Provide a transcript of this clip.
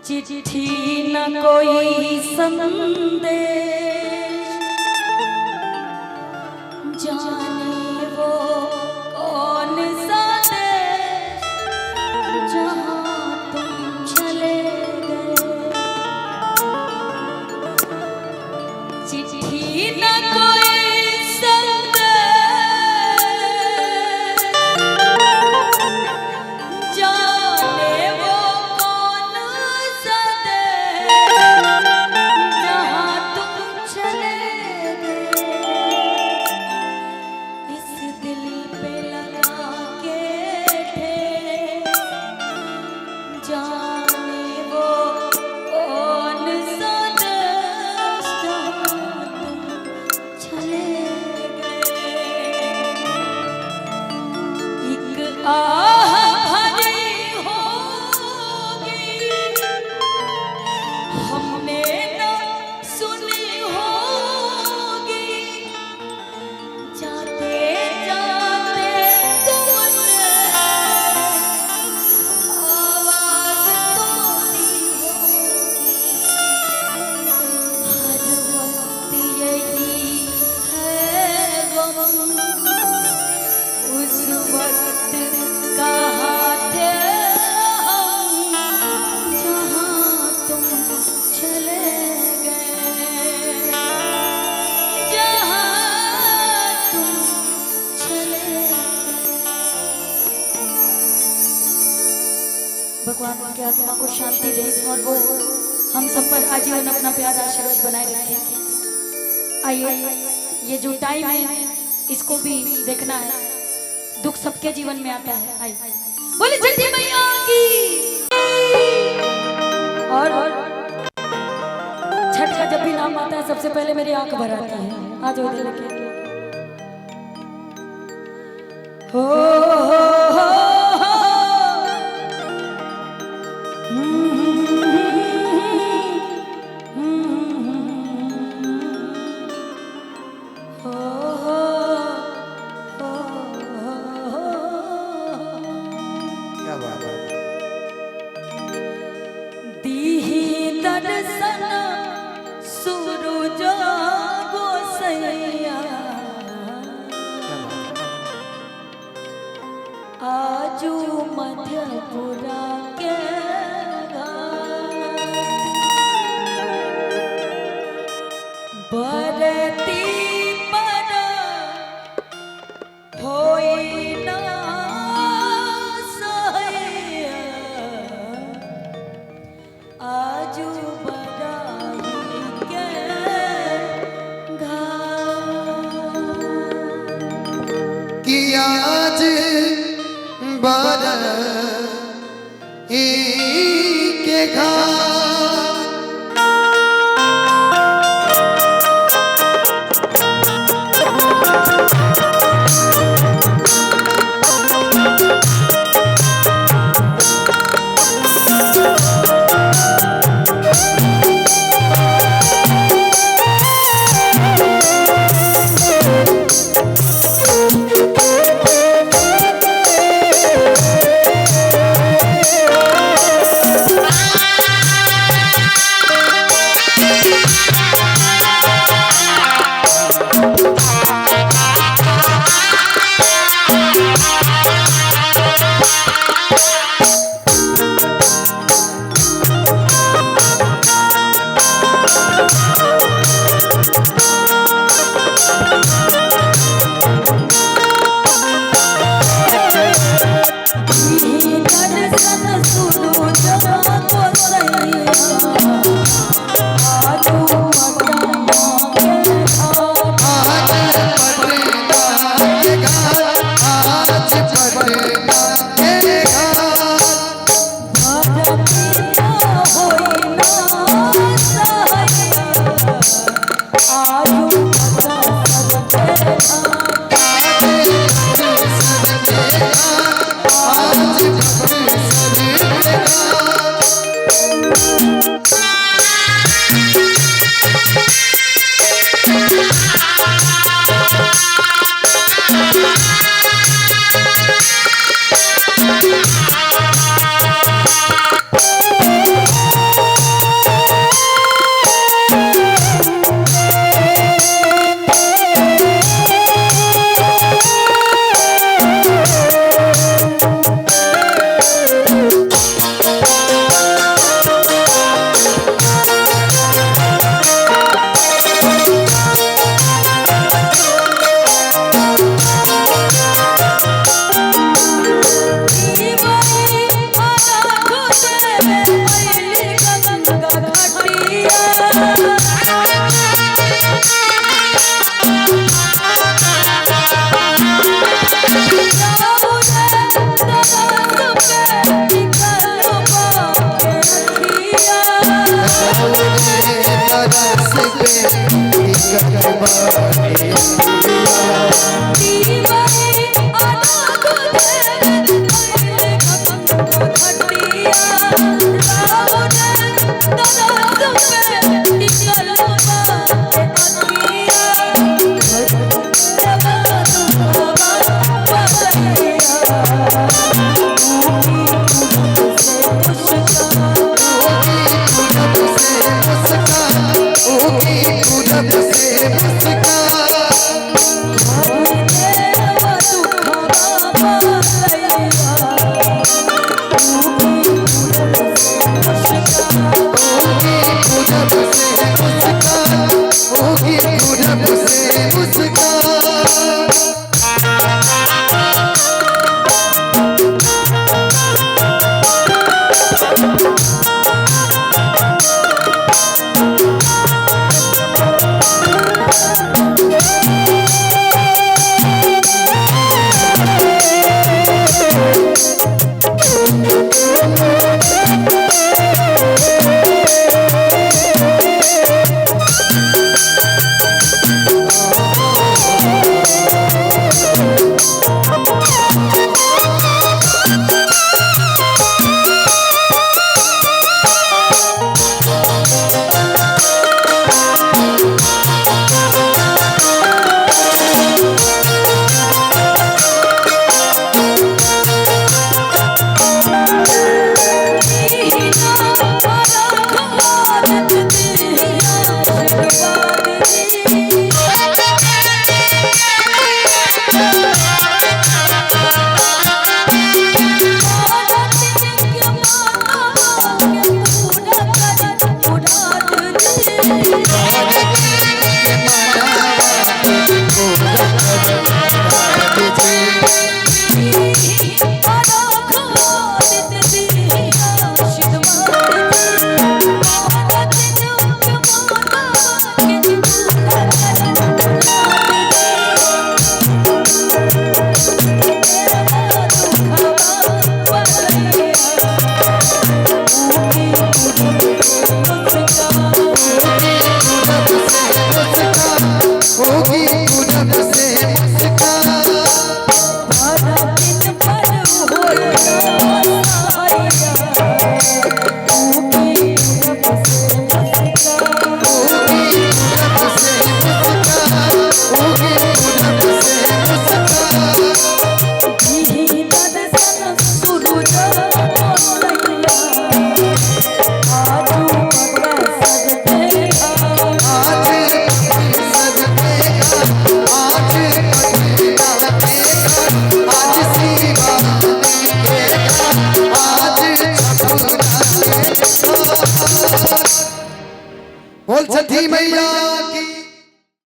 चिट्ठी न कोई संदेश, जाने वो कौन सा देश जहाँ तुम चले गए। चिट्ठी न कोई संदेश, जाने वो कौन सा देश जहाँ तुम चले गए। इस दिल पे लगा के ठेस, जाने वो कौन सा देश जहाँ तुम चले गए। एक आह भरी होगी हमने न सुनी होगी, जाते जाते तुमने आवाज तो दी होगी। हर वक्त यही है गम, उस वक्त कहाँ थे हम जहाँ तुम चले गए, जहाँ तुम चले गए। भगवान उनकी आत्मा को शांति दे और वो हम सब पर आजीवन अपना प्यार आशीर्वाद बनाए रखे। आइए, ये जो टाइम है इसको भी देखना है, दुख सबके जीवन में आता है। आइए बोले छठी मैया की। और छठ का जब भी नाम आता है सबसे पहले मेरी आंख भर आती है। आज वो दिन के हो क्या बात है। दीही दर्शन सूरज गोसैया, आजू मध्यपुरा के घाट, बरती पर होई ना सैया, आजू बराही के घाट। कि आज बरही के घाट, बोल सती मैया की